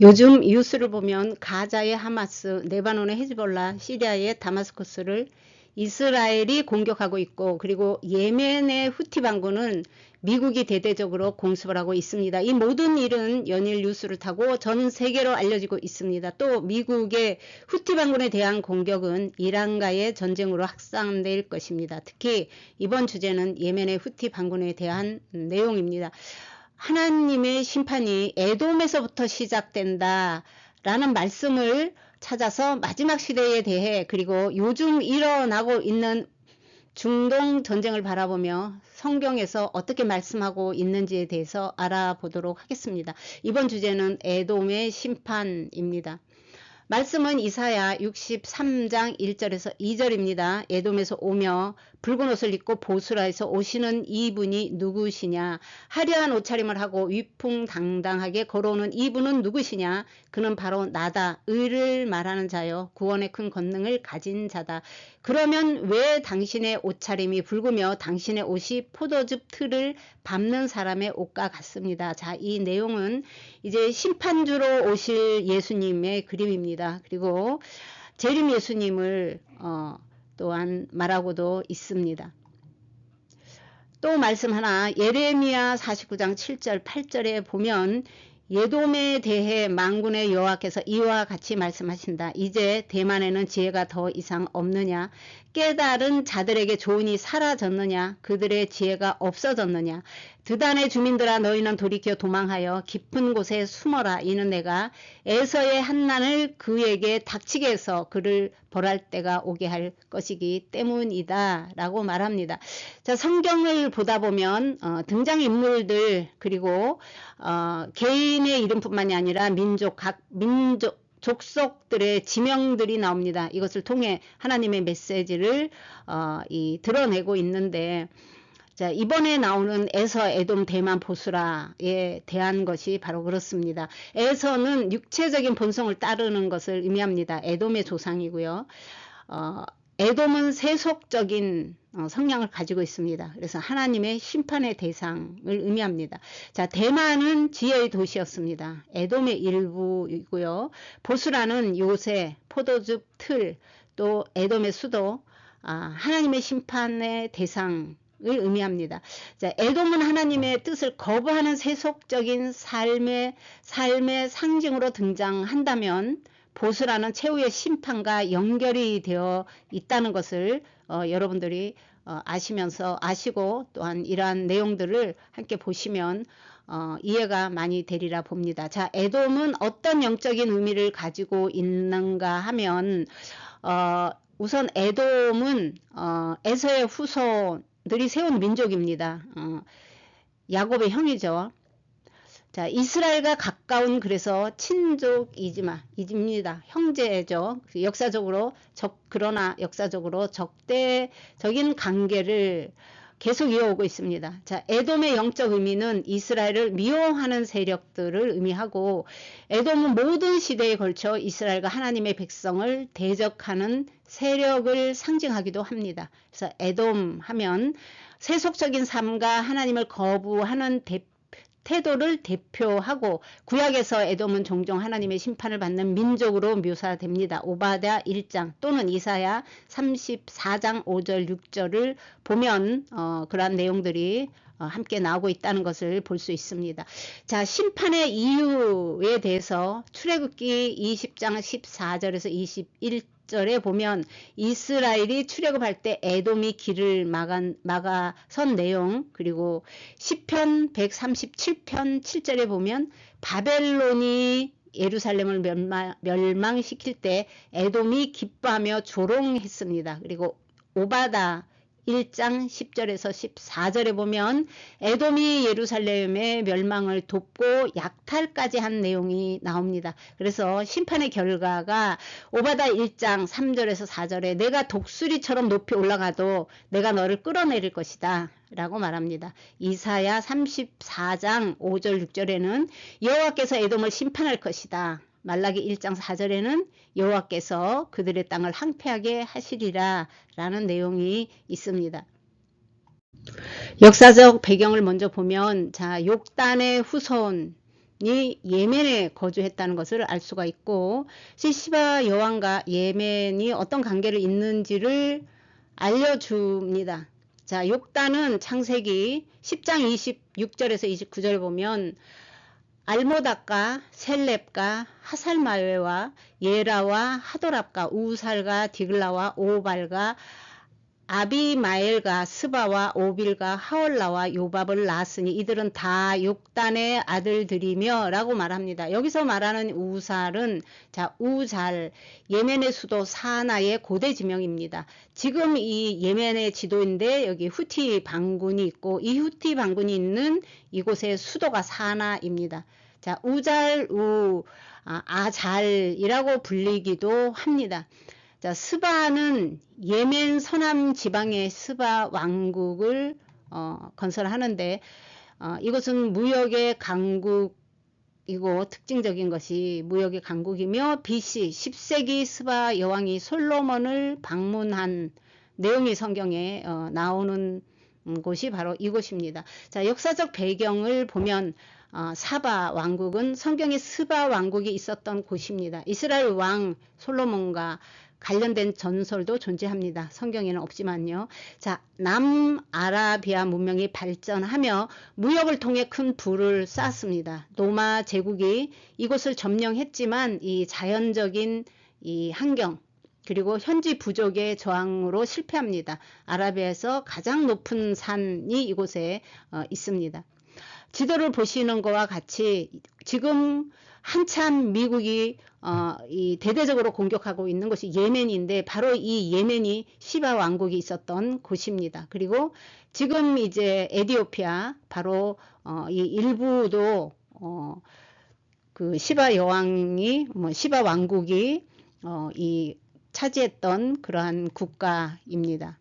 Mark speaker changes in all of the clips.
Speaker 1: 요즘 뉴스를 보면 가자의 하마스, 레바논의 헤즈볼라, 시리아의 다마스커스를 이스라엘이 공격하고 있고, 그리고 예멘의 후티 반군은 미국이 대대적으로 공습을 하고 있습니다. 이 모든 일은 연일 뉴스를 타고 전 세계로 알려지고 있습니다. 또 미국의 후티 반군에 대한 공격은 이란과의 전쟁으로 확산될 것입니다. 특히 이번 주제는 예멘의 후티 반군에 대한 내용입니다. 하나님의 심판이 에돔에서부터 시작된다 라는 말씀을 찾아서 마지막 시대에 대해, 그리고 요즘 일어나고 있는 중동 전쟁을 바라보며 성경에서 어떻게 말씀하고 있는지에 대해서 알아보도록 하겠습니다. 이번 주제는 에돔의 심판입니다. 말씀은 이사야 63장 1절에서 2절입니다. 에돔에서 오며 붉은 옷을 입고 보스라에서 오시는 이분이 누구시냐? 화려한 옷차림을 하고 위풍당당하게 걸어오는 이분은 누구시냐? 그는 바로 나다. 의를 말하는 자요, 구원의 큰 권능을 가진 자다. 그러면 왜 당신의 옷차림이 붉으며 당신의 옷이 포도즙 틀을 밟는 사람의 옷과 같습니다. 자, 이 내용은 이제 심판주로 오실 예수님의 그림입니다. 그리고 재림 예수님을 또한 말하고도 있습니다. 또 말씀 하나, 예레미야 49장 7절 8절에 보면 에돔에 대해 만군의 여호와께서 이와 같이 말씀하신다. 이제 대만에는 지혜가 더 이상 없느냐? 깨달은 자들에게 조언이 사라졌느냐? 그들의 지혜가 없어졌느냐? 드단의 주민들아, 너희는 돌이켜 도망하여 깊은 곳에 숨어라. 이는 내가 에서의 한난을 그에게 닥치게 해서 그를 벌할 때가 오게 할 것이기 때문이다 라고 말합니다. 자, 성경을 보다 보면 등장인물들, 그리고 개인의 이름뿐만이 아니라 각 민족 족속들의 지명들이 나옵니다. 이것을 통해 하나님의 메시지를 드러내고 있는데, 자, 이번에 나오는 에서, 에돔, 대만, 보스라에 대한 것이 바로 그렇습니다. 에서는 육체적인 본성을 따르는 것을 의미합니다. 에돔의 조상이고요. 에돔은 세속적인 성향을 가지고 있습니다. 그래서 하나님의 심판의 대상을 의미합니다. 자, 대만은 지혜의 도시였습니다. 에돔의 일부이고요. 보스라는 요새, 포도즙 틀, 또 에돔의 수도, 하나님의 심판의 대상 을 의미합니다. 자, 에돔은 하나님의 뜻을 거부하는 세속적인 삶의 상징으로 등장한다면, 보스라는 최후의 심판과 연결이 되어 있다는 것을 여러분들이 아시고 또한 이러한 내용들을 함께 보시면 이해가 많이 되리라 봅니다. 자, 에돔은 어떤 영적인 의미를 가지고 있는가 하면, 우선 에돔은 에서의 후손들이 세운 민족입니다. 야곱의 형이죠. 자, 이스라엘과 가까운, 그래서 친족이지입니다. 형제죠. 그러나 역사적으로 적대적인 관계를 계속 이어오고 있습니다. 자, 에돔의 영적 의미는 이스라엘을 미워하는 세력들을 의미하고, 에돔은 모든 시대에 걸쳐 이스라엘과 하나님의 백성을 대적하는 세력을 상징하기도 합니다. 그래서 에돔 하면 세속적인 삶과 하나님을 거부하는 태도를 대표하고, 구약에서 에돔은 종종 하나님의 심판을 받는 민족으로 묘사됩니다. 오바댜 1장 또는 이사야 34장 5절 6절을 보면 그러한 내용들이 함께 나오고 있다는 것을 볼 수 있습니다. 자, 심판의 이유에 대해서 출애굽기 20장 14절에서 21절에 보면 이스라엘이 출애굽할 때 에돔이 길을 막아선 내용, 그리고 시편 137편 7절에 보면 바벨론이 예루살렘을 멸망시킬 때 에돔이 기뻐하며 조롱했습니다. 그리고 오바댜 1장 10절에서 14절에 보면 에돔이 예루살렘의 멸망을 돕고 약탈까지 한 내용이 나옵니다. 그래서 심판의 결과가 오바댜 1장 3절에서 4절에 내가 독수리처럼 높이 올라가도 내가 너를 끌어내릴 것이다 라고 말합니다. 이사야 34장 5절 6절에는 여호와께서 에돔을 심판할 것이다. 말라기 1장 4절에는 여호와께서 그들의 땅을 황폐하게 하시리라 라는 내용이 있습니다. 역사적 배경을 먼저 보면, 자, 욕단의 후손 예멘에 거주했다는 것을 알 수가 있고, 시바 여왕과 예멘이 어떤 관계를 있는지를 알려줍니다. 자, 욕단은 창세기 10장 26절에서 29절에 보면 알모닥과 셀렙과 하살마웨와 예라와 하도랍과 우살과 디글라와 오발과 아비마엘과 스바와 오빌과 하올라와 요밥을 낳았으니 이들은 다 욕단의 아들들이며 라고 말합니다. 여기서 말하는 우살은, 자, 우잘, 예멘의 수도 사나의 고대 지명입니다. 지금 이 예멘의 지도인데 여기 후티 반군이 있고, 이 후티 반군이 있는 이곳의 수도가 사나입니다. 자, 아잘이라고 불리기도 합니다. 자, 스바는 예멘 서남 지방의 스바 왕국을 건설하는데, 이것은 무역의 강국이고, 특징적인 것이 무역의 강국이며, BC 10세기 스바 여왕이 솔로몬을 방문한 내용이 성경에 나오는 곳이 바로 이곳입니다. 자, 역사적 배경을 보면 사바 왕국은 성경에 스바 왕국이 있었던 곳입니다. 이스라엘 왕 솔로몬과 관련된 전설도 존재합니다. 성경에는 없지만요. 자, 남아라비아 문명이 발전하며 무역을 통해 큰 부를 쌓았습니다. 로마 제국이 이곳을 점령했지만 이 자연적인 이 환경 그리고 현지 부족의 저항으로 실패합니다. 아라비아에서 가장 높은 산이 이곳에 있습니다. 지도를 보시는 것과 같이 지금 한참 미국이 이 대대적으로 공격하고 있는 것이 예멘인데, 바로 이 예멘이 시바 왕국이 있었던 곳입니다. 그리고 지금 이제 에티오피아 바로 이 일부도 그 시바 여왕이 시바 왕국이 이 차지했던 그러한 국가입니다.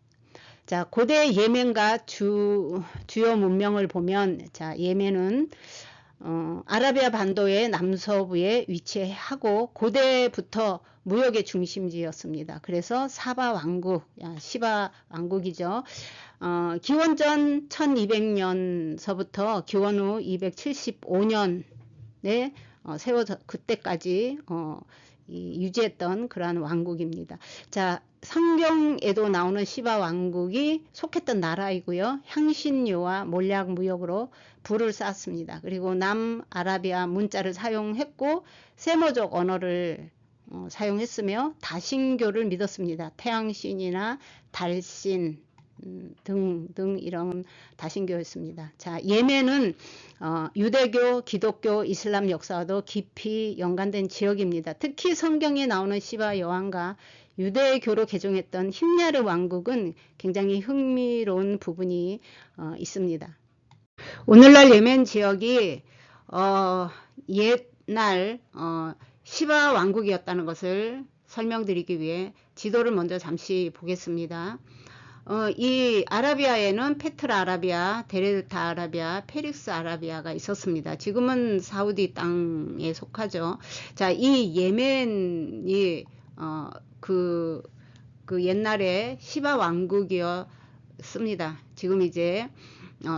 Speaker 1: 자, 고대 예멘과 주요 문명을 보면, 자, 예멘은 아라비아 반도의 남서부에 위치하고 고대부터 무역의 중심지였습니다. 그래서 사바 왕국, 시바 왕국이죠. 기원전 1200년서부터 기원 후 275년에 세워져 그때까지 유지했던 그러한 왕국입니다. 자, 성경에도 나오는 시바 왕국이 속했던 나라이고요. 향신료와 몰약 무역으로 부를 쌓았습니다. 그리고 남아라비아 문자를 사용했고 세모족 언어를 사용했으며 다신교를 믿었습니다. 태양신이나 달신 등 이런 다신교였습니다. 자, 예멘은 유대교, 기독교, 이슬람 역사와도 깊이 연관된 지역입니다. 특히 성경에 나오는 시바 여왕과 유대교로 개종했던 힘야르 왕국은 굉장히 흥미로운 부분이 있습니다. 오늘날 예멘 지역이 옛날 시바 왕국이었다는 것을 설명드리기 위해 지도를 먼저 잠시 보겠습니다. 이 아라비아에는 페트라 아라비아, 데르타 아라비아, 페릭스 아라비아가 있었습니다. 지금은 사우디 땅에 속하죠. 자, 이 예멘이 그 옛날에 시바 왕국이었습니다. 지금 이제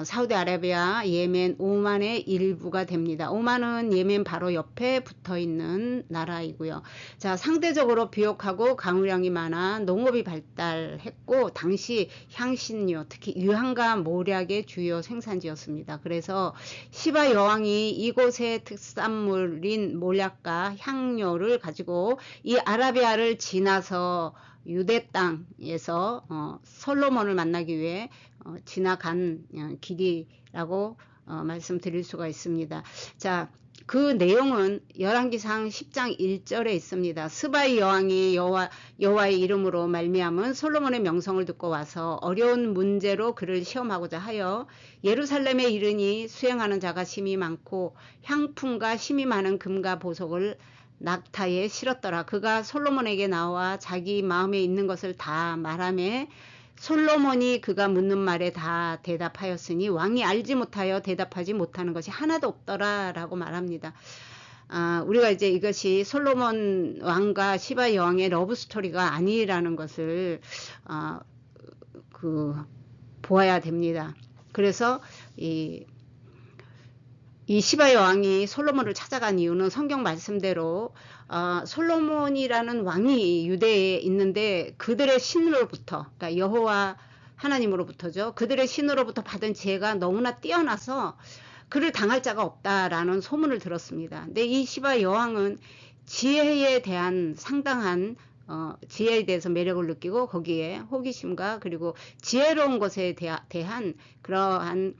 Speaker 1: 사우디아라비아, 예멘, 오만의 일부가 됩니다. 오만은 예멘 바로 옆에 붙어 있는 나라이고요. 자, 상대적으로 비옥하고 강우량이 많아 농업이 발달했고, 당시 향신료, 특히 유황과 몰약의 주요 생산지였습니다. 그래서 시바 여왕이 이곳의 특산물인 몰약과 향료를 가지고 이 아라비아를 지나서 유대 땅에서 솔로몬을 만나기 위해 지나간 길이라고 말씀드릴 수가 있습니다. 자, 그 내용은 열왕기상 10장 1절에 있습니다. 스바의 여왕이 여호와의 이름으로 말미암은 솔로몬의 명성을 듣고 와서 어려운 문제로 그를 시험하고자 하여 예루살렘에 이르니 수행하는 자가 심히 많고 향품과 심히 많은 금과 보석을 낙타에 실었더라. 그가 솔로몬에게 나와 자기 마음에 있는 것을 다 말하며 솔로몬이 그가 묻는 말에 다 대답하였으니 왕이 알지 못하여 대답하지 못하는 것이 하나도 없더라 라고 말합니다. 우리가 이제 이것이 솔로몬 왕과 시바 여왕의 러브 스토리가 아니라는 것을 보아야 됩니다. 그래서 이 이 시바 여왕이 솔로몬을 찾아간 이유는 성경 말씀대로 솔로몬이라는 왕이 유대에 있는데 그들의 신으로부터, 그러니까 여호와 하나님으로부터죠. 그들의 신으로부터 받은 지혜가 너무나 뛰어나서 그를 당할 자가 없다라는 소문을 들었습니다. 근데 이 시바 여왕은 지혜에 대한 상당한 지혜에 대해서 매력을 느끼고 거기에 호기심과 그리고 지혜로운 것에 대한 그러한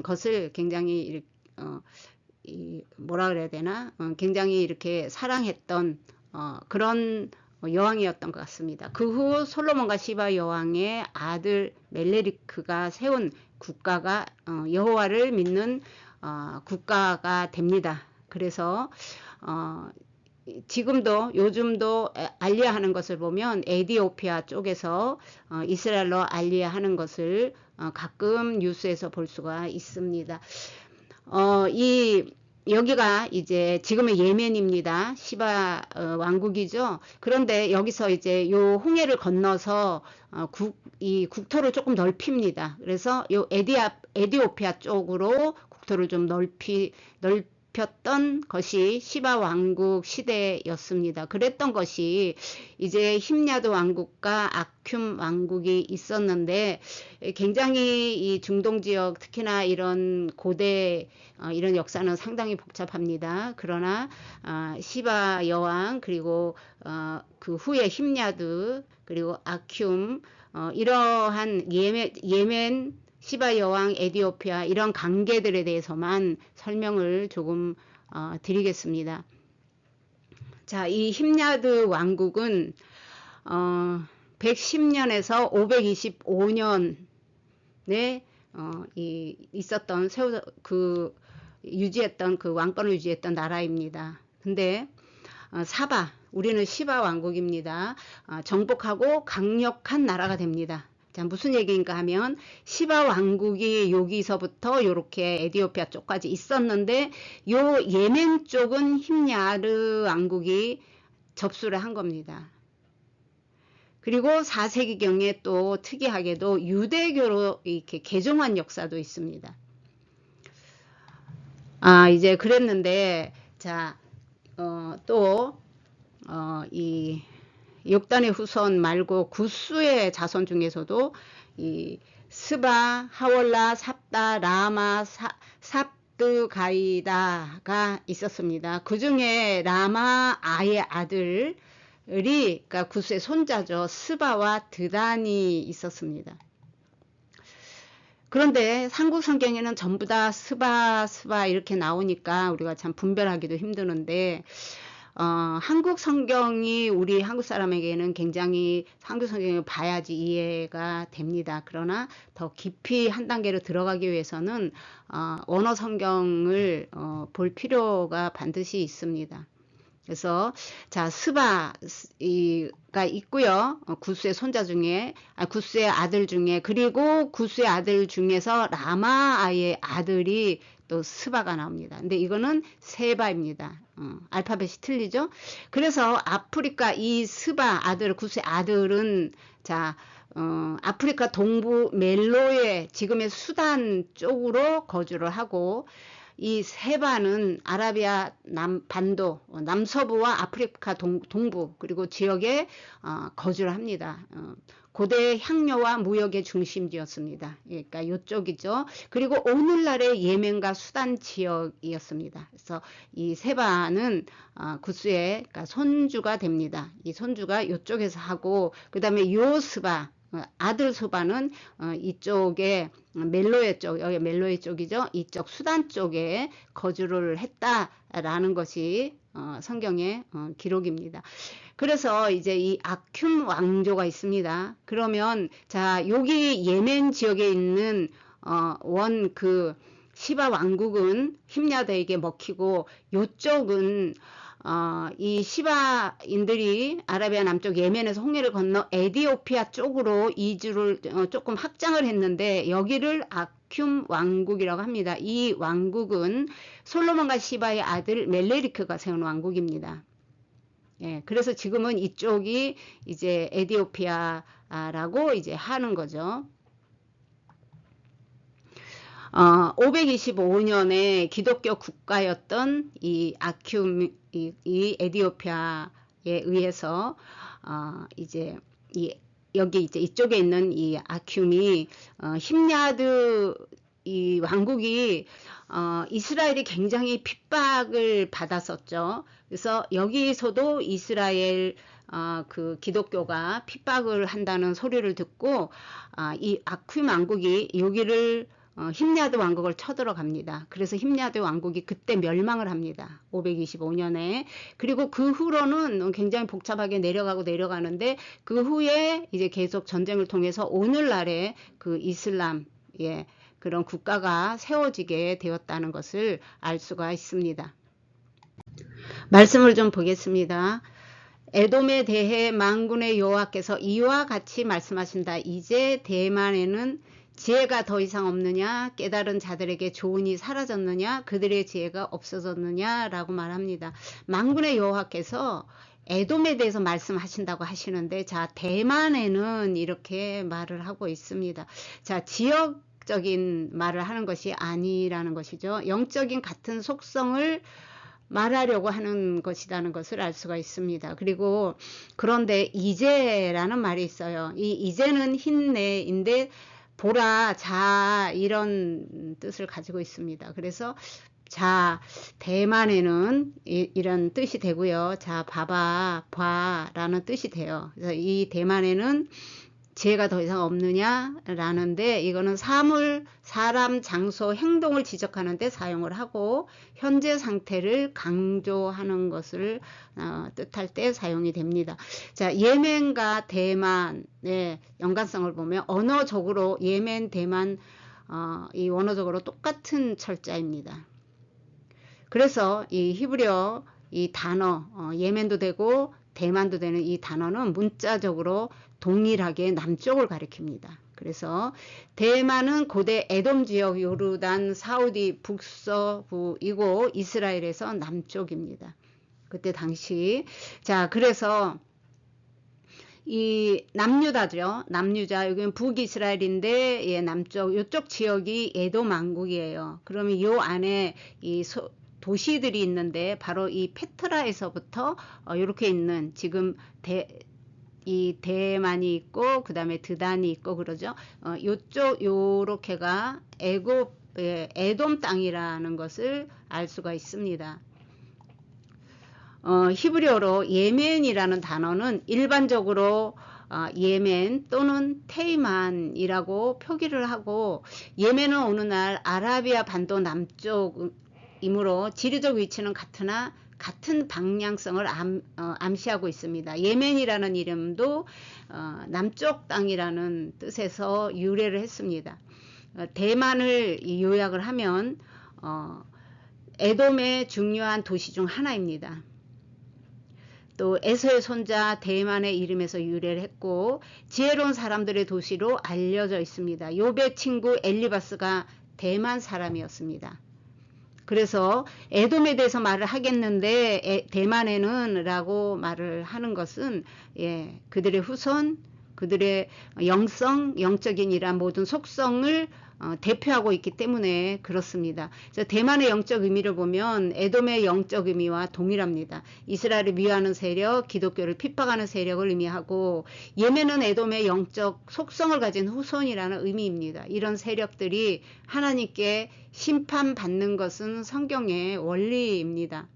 Speaker 1: 것을 굉장히 뭐라 그래야 되나? 굉장히 이렇게 사랑했던 그런 여왕이었던 것 같습니다. 그 후 솔로몬과 시바 여왕의 아들 멜레리크가 세운 국가가 여호와를 믿는 국가가 됩니다. 그래서 지금도 요즘도 알리야 하는 것을 보면 에디오피아 쪽에서 이스라엘로 알리야 하는 것을 가끔 뉴스에서 볼 수가 있습니다. 여기가 이제 지금의 예멘입니다. 시바 왕국이죠. 그런데 여기서 이제 요 홍해를 건너서 이 국토를 조금 넓힙니다. 그래서 요 에디오피아 쪽으로 국토를 좀 넓혔던 것이 시바 왕국 시대였습니다. 그랬던 것이 이제 힘야드 왕국과 아큐 왕국이 있었는데 굉장히 이 중동 지역 특히나 이런 고대 이런 역사는 상당히 복잡합니다. 그러나 시바 여왕 그리고 그 후에 힘야드 그리고 아큐 이러한 예멘 시바 여왕, 에디오피아 이런 관계들에 대해서만 설명을 조금 드리겠습니다. 자, 이 힘야드 왕국은 110년에서 525년에 있었던 유지했던 그 왕권을 유지했던 나라입니다. 근데 사바, 우리는 시바 왕국입니다. 정복하고 강력한 나라가 됩니다. 자, 무슨 얘기인가 하면 시바 왕국이 여기서부터 이렇게 에디오피아 쪽까지 있었는데 요 예멘 쪽은 힘야르 왕국이 접수를 한 겁니다. 그리고 4세기경에 또 특이하게도 유대교로 이렇게 개종한 역사도 있습니다. 이제 그랬는데 자, 이 욕단의 후손 말고 구스의 자손 중에서도 이 스바, 하월라, 삽다, 라마, 삽드가이다가 있었습니다. 그 중에 라마 아의 아들이 그러니까 구스의 손자죠. 스바와 드단이 있었습니다. 그런데 한국 성경에는 전부 다 스바 이렇게 나오니까 우리가 참 분별하기도 힘드는데 한국 성경이 우리 한국 사람에게는 굉장히 한국 성경을 봐야지 이해가 됩니다. 그러나 더 깊이 한 단계로 들어가기 위해서는 원어 성경을 볼 필요가 반드시 있습니다. 그래서 자 스바가 있고요. 구스의 손자 중에 구스의 아들 중에 그리고 구스의 아들 중에서 라마아의 아들이 또 스바가 나옵니다. 근데 이거는 세바입니다. 알파벳이 틀리죠. 그래서 아프리카 이 스바 아들 구스의 아들은 자 아프리카 동부 멜로의 지금의 수단 쪽으로 거주를 하고 이 세바는 아라비아 반도 남서부와 아프리카 동부 그리고 지역에 거주를 합니다. 고대 향료와 무역의 중심지였습니다. 그러니까 이쪽이죠. 그리고 오늘날의 예멘과 수단 지역이었습니다. 그래서 이 세바는 구스의 그러니까 손주가 됩니다. 이 손주가 이쪽에서 하고 그 다음에 요스바 아들 스바는 이쪽에 멜로의 쪽, 여기 멜로의 쪽이죠. 이쪽 수단 쪽에 거주를 했다라는 것이 성경의 기록입니다. 그래서 이제 이 아큐 왕조가 있습니다. 그러면 자 여기 예멘 지역에 있는 그 시바 왕국은 힘야드에게 먹히고 요쪽은 이 시바인들이 아라비아 남쪽 예멘에서 홍해를 건너 에디오피아 쪽으로 이주를 조금 확장을 했는데 여기를 아큐 왕국이라고 합니다. 이 왕국은 솔로몬과 시바의 아들 멜레리크가 세운 왕국입니다. 예, 그래서 지금은 이쪽이 이제 에디오피아라고 이제 하는 거죠. 525년에 기독교 국가였던 이 아큐 이 에디오피아에 의해서 이제 여기 이제 이쪽에 있는 이 아큐미 힘야드 이 왕국이 이스라엘이 굉장히 핍박을 받았었죠. 그래서 여기서도 이스라엘 그 기독교가 핍박을 한다는 소리를 듣고 이 아큐 왕국이 여기를 힘야드 왕국을 쳐들어갑니다. 그래서 힘야드 왕국이 그때 멸망을 합니다. 525년에. 그리고 그 후로는 굉장히 복잡하게 내려가는데 그 후에 이제 계속 전쟁을 통해서 오늘날의 그 이슬람 그런 국가가 세워지게 되었다는 것을 알 수가 있습니다. 말씀을 좀 보겠습니다. 에돔에 대해 만군의 여호와께서 이와 같이 말씀하신다. 이제 대만에는 지혜가 더 이상 없느냐? 깨달은 자들에게 조언이 사라졌느냐? 그들의 지혜가 없어졌느냐? 라고 말합니다. 만군의 여호와께서 에돔에 대해서 말씀하신다고 하시는데, 자, 대만에는 이렇게 말을 하고 있습니다. 자, 지역적인 말을 하는 것이 아니라는 것이죠. 영적인 같은 속성을 말하려고 하는 것이라는 것을 알 수가 있습니다. 그리고 그런데 이제라는 말이 있어요. 이 이제는 흰내인데 보라, 자, 이런 뜻을 가지고 있습니다. 그래서 자, 대만에는 이런 뜻이 되고요. 자, 봐봐, 봐 라는 뜻이 돼요. 그래서 이 대만에는 지혜가 더 이상 없느냐 라는데, 이거는 사물, 사람, 장소, 행동을 지적하는데 사용을 하고 현재 상태를 강조하는 것을 뜻할 때 사용이 됩니다. 자, 예멘과 대만의 연관성을 보면 언어적으로 예멘, 대만 이 언어적으로 똑같은 철자입니다. 그래서 이 히브리어 이 단어 예멘도 되고 대만도 되는 이 단어는 문자적으로 동일하게 남쪽을 가리킵니다. 그래서 대만은 고대 에돔 지역 요르단 사우디 북서부이고 이스라엘에서 남쪽입니다. 그때 당시. 자, 그래서 이 남유다죠. 남유자, 여기는 북이스라엘인데 남쪽 이쪽 지역이 에돔 왕국이에요. 그러면 요 안에 이 도시들이 있는데 바로 이 페트라에서부터 이렇게 있는 지금 이 대만이 있고 그 다음에 드단이 있고 그러죠. 요쪽 요렇게가 에돔 땅이라는 것을 알 수가 있습니다. 히브리어로 예멘이라는 단어는 일반적으로 예멘 또는 테이만이라고 표기를 하고, 예멘은 오늘날 아라비아 반도 남쪽이므로 지리적 위치는 같으나 같은 방향성을 암시하고 있습니다. 예멘이라는 이름도 남쪽 땅이라는 뜻에서 유래를 했습니다. 대만을 요약을 하면 에돔의 중요한 도시 중 하나입니다. 또 에서의 손자 대만의 이름에서 유래를 했고 지혜로운 사람들의 도시로 알려져 있습니다. 욥의 친구 엘리바스가 대만 사람이었습니다. 그래서 에돔에 대해서 말을 하겠는데 대만에는 라고 말을 하는 것은 그들의 후손, 그들의 영성, 영적인 이란 모든 속성을 대표하고 있기 때문에 그렇습니다. 대만의 영적 의미를 보면 에돔의 영적 의미와 동일합니다. 이스라엘을 미워하는 세력, 기독교를 핍박하는 세력을 의미하고, 예멘은 에돔의 영적 속성을 가진 후손이라는 의미입니다. 이런 세력들이 하나님께 심판받는 것은 성경의 원리입니다.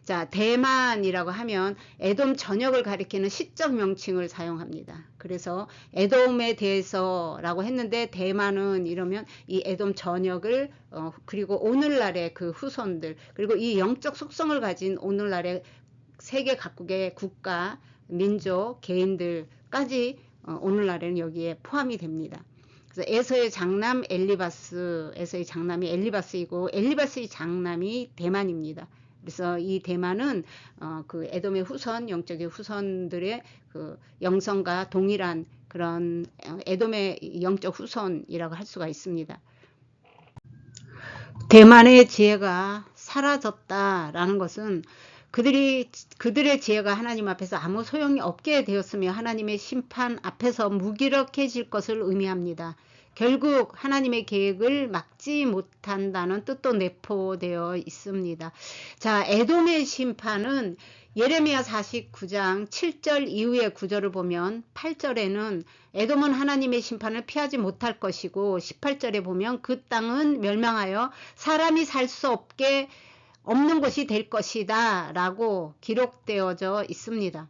Speaker 1: 자, 대만이라고 하면 에돔 전역을 가리키는 시적 명칭을 사용합니다. 그래서 에돔에 대해서라고 했는데 대만은 이러면 이 에돔 전역을 그리고 오늘날의 그 후손들, 그리고 이 영적 속성을 가진 오늘날의 세계 각국의 국가, 민족, 개인들까지 오늘날에는 여기에 포함이 됩니다. 그래서 에서의 장남 엘리바스, 에서의 장남이 엘리바스이고 엘리바스의 장남이 대만입니다. 그래서 이 대만은 그 에돔의 후손, 영적의 후손들의 그 영성과 동일한 그런 에돔의 영적 후손이라고 할 수가 있습니다. 대만의 지혜가 사라졌다라는 것은 그들의 지혜가 하나님 앞에서 아무 소용이 없게 되었으며 하나님의 심판 앞에서 무기력해질 것을 의미합니다. 결국 하나님의 계획을 막지 못한다는 뜻도 내포되어 있습니다. 자, 에돔의 심판은 예레미야 49장 7절 이후의 구절을 보면 8절에는 에돔은 하나님의 심판을 피하지 못할 것이고 18절에 보면 그 땅은 멸망하여 사람이 살 수 없는 곳이 될 것이다 라고 기록되어져 있습니다.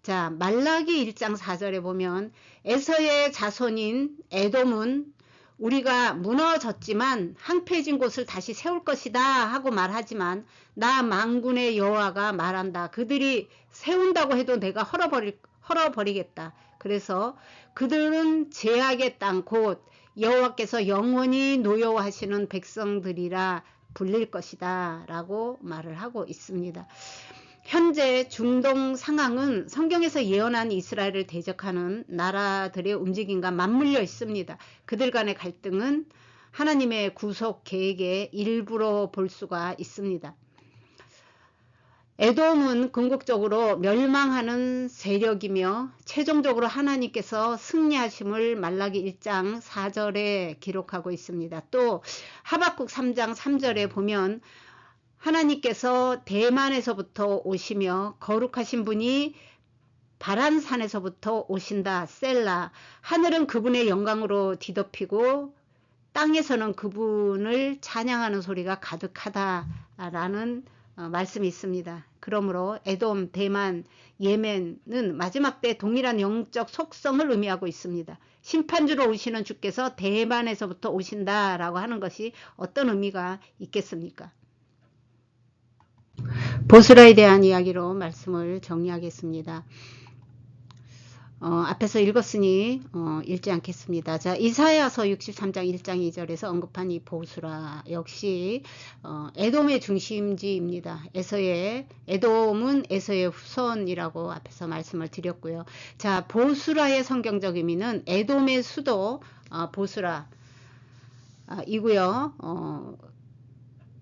Speaker 1: 자, 말라기 1장 4절에 보면 에서의 자손인 에돔은 우리가 무너졌지만 항폐해진 곳을 다시 세울 것이다 하고 말하지만 나 만군의 여호와가 말한다. 그들이 세운다고 해도 내가 헐어버리겠다. 그래서 그들은 제약의 땅 곧 여호와께서 영원히 노여워하시는 백성들이라 불릴 것이다 라고 말을 하고 있습니다. 현재 중동 상황은 성경에서 예언한 이스라엘을 대적하는 나라들의 움직임과 맞물려 있습니다. 그들 간의 갈등은 하나님의 구속 계획의 일부로 볼 수가 있습니다. 에돔은 궁극적으로 멸망하는 세력이며 최종적으로 하나님께서 승리하심을 말라기 1장 4절에 기록하고 있습니다. 또 하박국 3장 3절에 보면 하나님께서 대만에서부터 오시며 거룩하신 분이 바란산에서부터 오신다. 셀라. 하늘은 그분의 영광으로 뒤덮이고 땅에서는 그분을 찬양하는 소리가 가득하다 라는 말씀이 있습니다. 그러므로 에돔, 대만, 예멘은 마지막 때 동일한 영적 속성을 의미하고 있습니다. 심판주로 오시는 주께서 대만에서부터 오신다 라고 하는 것이 어떤 의미가 있겠습니까? 보스라에 대한 이야기로 말씀을 정리하겠습니다. 앞에서 읽었으니 읽지 않겠습니다. 자, 이사야서 63장 1장 2절에서 언급한 이 보스라 역시 에돔의 중심지입니다. 에돔은 에서의 후손이라고 앞에서 말씀을 드렸고요. 자, 보스라의 성경적 의미는 에돔의 수도 보스라 이고요.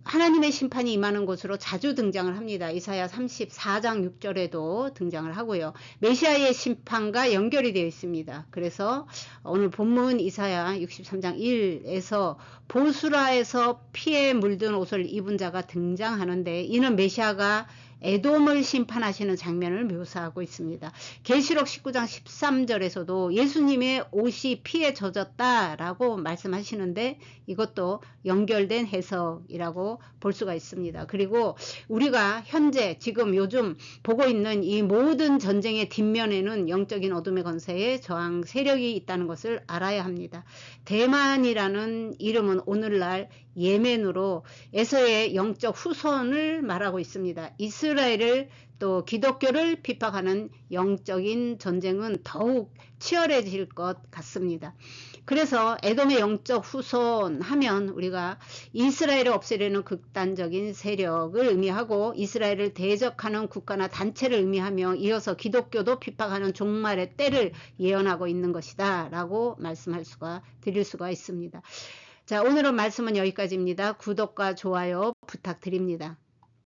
Speaker 1: 하나님의 심판이 임하는 곳으로 자주 등장을 합니다. 이사야 34장 6절에도 등장을 하고요. 메시아의 심판과 연결이 되어 있습니다. 그래서 오늘 본문 이사야 63장 1에서 보스라에서 피에 물든 옷을 입은 자가 등장하는데 이는 메시아가 에돔을 심판하시는 장면을 묘사하고 있습니다. 계시록 19장 13절에서도 예수님의 옷이 피에 젖었다라고 말씀하시는데 이것도 연결된 해석이라고 볼 수가 있습니다. 그리고 우리가 현재 지금 요즘 보고 있는 이 모든 전쟁의 뒷면에는 영적인 어둠의 권세에 저항 세력이 있다는 것을 알아야 합니다. 대만이라는 이름은 오늘날 예멘으로 에서의 영적 후손을 말하고 있습니다. 이스라엘을 또 기독교를 핍박하는 영적인 전쟁은 더욱 치열해질 것 같습니다. 그래서 에돔의 영적 후손 하면 우리가 이스라엘을 없애려는 극단적인 세력을 의미하고 이스라엘을 대적하는 국가나 단체를 의미하며 이어서 기독교도 핍박하는 종말의 때를 예언하고 있는 것이다 라고 드릴 수가 있습니다. 자, 오늘은 말씀은 여기까지입니다. 구독과 좋아요 부탁드립니다.